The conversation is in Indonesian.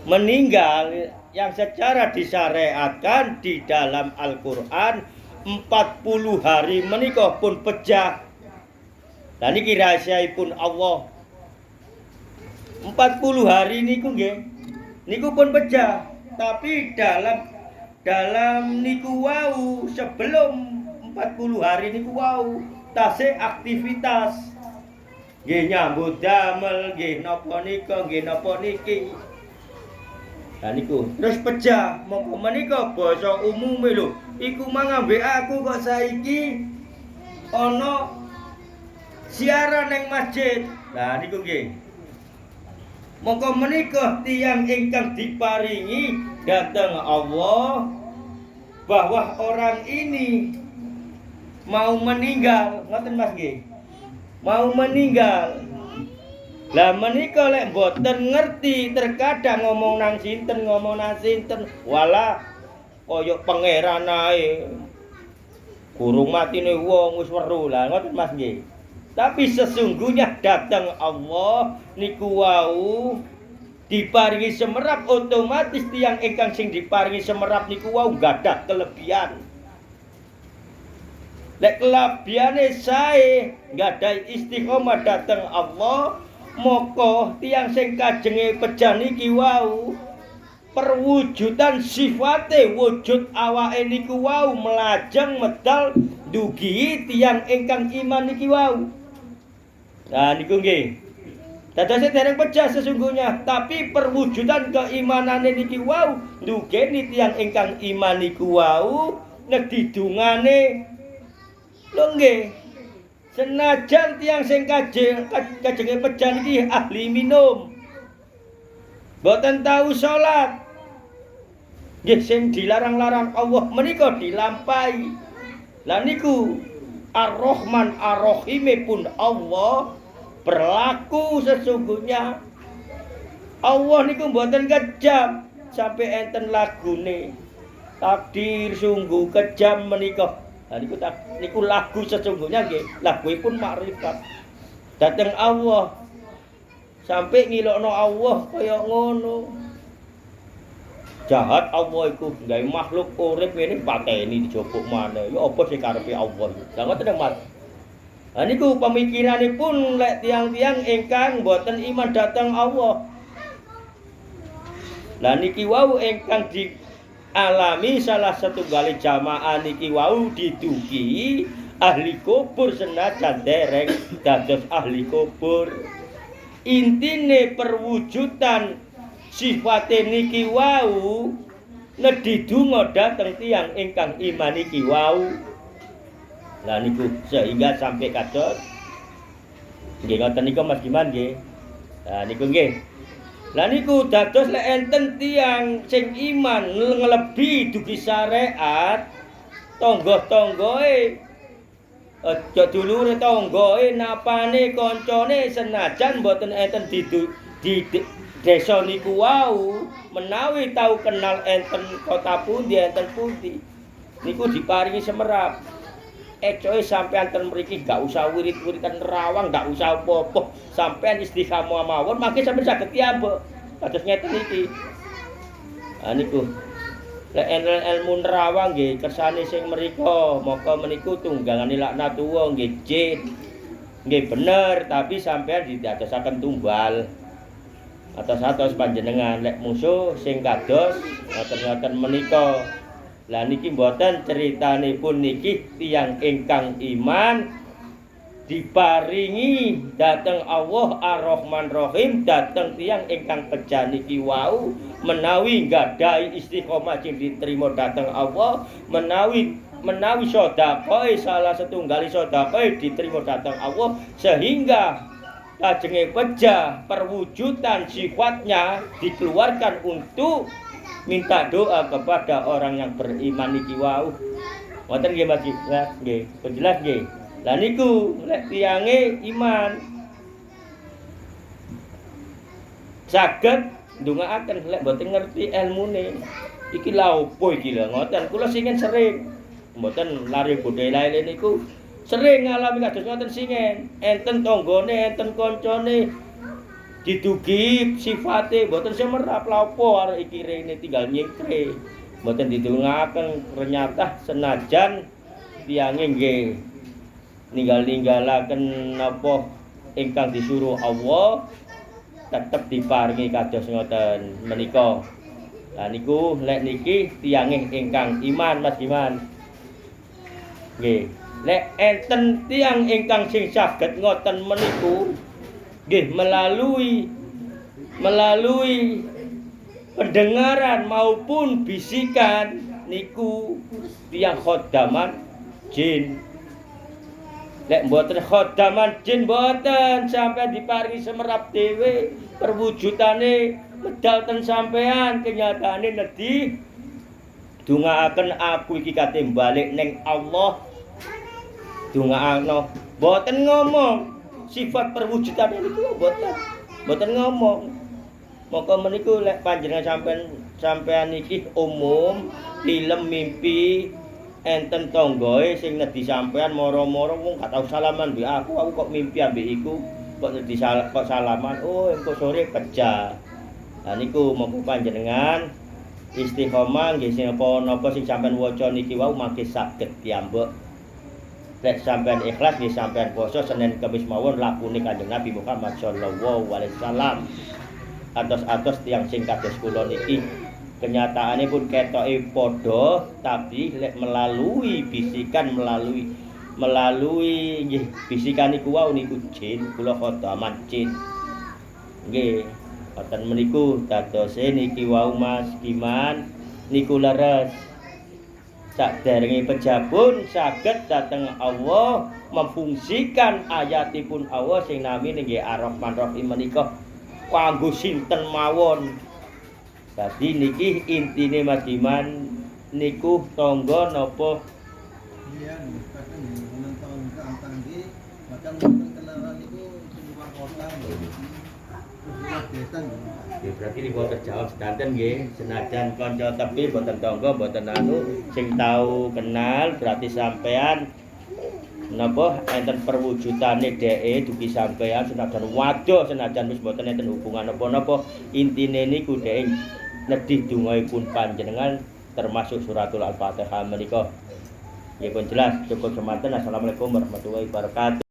meninggal yang secara disyariatkan di dalam Al-Qur'an 40 hari menika pun pejah. Lah niki rahasiaipun Allah. 40 hari niku nggih. Niku pun pejah, tapi dalam niku wau sebelum 40 hari niku wau tasih aktivitas. Nggih nyambut damel, nggih napa nika, nggih napa niki. Lah niku terus pejah mongko menika basa umume lho. Iku mangambek aku kok saiki ana siaran ning masjid. Lah niku nggih. Mongko menika tiyang ingkang diparingi dhateng Allah bahwa orang ini mau meninggal, ngoten Mas nggih. Mau meninggal. Lah menika lek mboten ngerti terkadang ngomong nang sinten, walah kaya pangeran ae. Gurung matine wong wis weruh. Lah ngoten Mas nggih. Tapi sesungguhnya datang Allah niku wau diparingi semerap, otomatis tiyang ingkang sing diparingi semerap niku wau gadah kelebihan. Lek kelebihane sae gadai istiqomah datang Allah, moko tiyang sing kajenge pejah niki wau perwujudan sifate wujud awake niku wau melajeng medal dugi tiyang ingkang iman niki wau. Nah niku nggih. Dadose dereng pejah sesungguhnya, tapi perwujudan keimanane niki wau ndugeni tiyang ingkang iman niku wau ngedidungane lho nggih. Senajan tiyang sing kajenge pejah niki ahli minum. Mboten tahu salat. Nggih sing dilarang-larang Allah menika dilampahi. Lah niku Ar-Rahman Ar-Rahim pun Allah berlaku sesungguhnya. Allah niku mboten kejam sampai enten lagune. Takdir sungguh kejam menika. Lah niku lagu sesungguhnya nggih. Laguipun makrifat. Dateng Allah sampai ngilokno Allah kaya ngono. Jahat Allah iku gawe makhluk urip ngene pateni dijopok maneh. Ya apa sing karepe Allah iku? Lah ngoten Mas. Lah niku pemikiranipun lek tiang-tiang ingkang boten iman dhateng Allah. Lah niki wau ingkang dialami salah setunggal jamaah niki wau didugi ahli kubur senajan dereng dados ahli kubur. Intine perwujudan sifate niki wau nedidunga dhateng tiyang ingkang iman niki wau. Lah niku sehingga sampai kados nggih ngoten niku Mas Giman nggih. Lah niku nggih. Lah niku dados lek enten tiyang sing iman nglebi dugi syariat, tangga-tanggae aja dulure tanggae napane kancane senajan mboten enten di desa niku wau menawi tau kenal enten kota pundi enten pundi niku diparingi semerap. Ecoke sampean ten mriki gak usah wirid-wiridan nerawang, gak usah apa-apa. Sampean istiqamah mawon mangke sampean saged tiyambek. Kados ngeten iki. Ha niku. Lek ilmu nerawang nggih kersane sing mriko, maka meniku tunggangane laknatullah nggih jin. Nggih bener, tapi sampean didadosaken tumbal. Atas panjenengan lek musuh sing kados ngoten-ngoten menika. Lah niki mboten critanipun niki tiyang ingkang iman diparingi dhateng Allah Ar-Rahman Rahim dhateng tiyang ingkang pejah niki wau menawi nggadahi istiqomah sing diterima dhateng Allah menawi sedekah salah setunggal sedekah diterima dhateng Allah sehingga kajenge pejah perwujudan sifatnya dikeluarkan untuk minta doa kepada orang yang beriman niki wau. Wonten nggih Mas nggih, jelas nggih. Lah niku lek tiyange iman saged ndongaaken lek mboten ngerti ilmune. Iki lha opo iki lho ngoten. Kula singen sering mboten lari bodhe lae niku sering ngalami kados ngoten singen. Enten tanggane, enten kancane didugi sifate mboten semerap lha opo arek iki rene tinggal nyekre. Mboten ditulungaken ternyata senajan tiyange nggih ninggalaken napa ingkang disuruh Allah tetep diparingi kados ngoten menika. Lah niku lek niki tiyange ingkang iman Mas Diman. Nggih, lek enten tiyang ingkang sing saged ngoten meniku nggih melalui pendengaran maupun bisikan niku tiyang khodaman jin. Lek mboten khodaman jin mboten sampean diparingi semerap dhewe perwujudane medal ten sampean kenyataane nedhi dongaaken aku iki kate balik ning Allah. Dongaakno mboten ngomong sifat perwujudane niku mboten ngomong. Maka meniku lek panjenengan sampean iki umum film mimpi enten tanggae sing nedhi sampean moro-moro wong gak tau salaman mbek aku kok mimpi ambek iku kok nedhi kok salaman engko sore kerja. Lah niku monggo panjenengan istiqomah nggih sing napa sing sampean waca niki wau mangke saged piyambak. Lek sampean ikhlas nggih sampean poso Senin Kamis mawon lakune Kanjeng Nabi Muhammad sallallahu alaihi wasallam. Atos tiyang sing kados kula niki kenyataane pun ketoke padha tapi lek melalui bisikan melalui nggih bisikan niku wau niku jin kula khodaman jin. Nggih, wonten meniku dadose niki wau Mas Diman niku leres. Saderenge pejabun saged dhateng Allah memfungsikan ayatipun Allah sing namine nggih Ar-Rahman Rahim menika kanggo sinten mawon. Dadi niki intine Mas Diman niku tangga napa iya kadang nang tangga antangge kadang kenalan niku luar kota. Ya berarti niku terjawab sedanten nggih senajan kanca tepi boten tangga boten sing tau kenal berarti sampean napa enten perwujudane dheke dugi sampean senajan waduh senajan wis boten enten hubungan napa-napa intine niku dheke nedhi dongaipun panjenengan termasuk suratul Al-Fatihah menika. Nggih pun jelas cukup semanten. Assalamualaikum warahmatullahi wabarakatuh.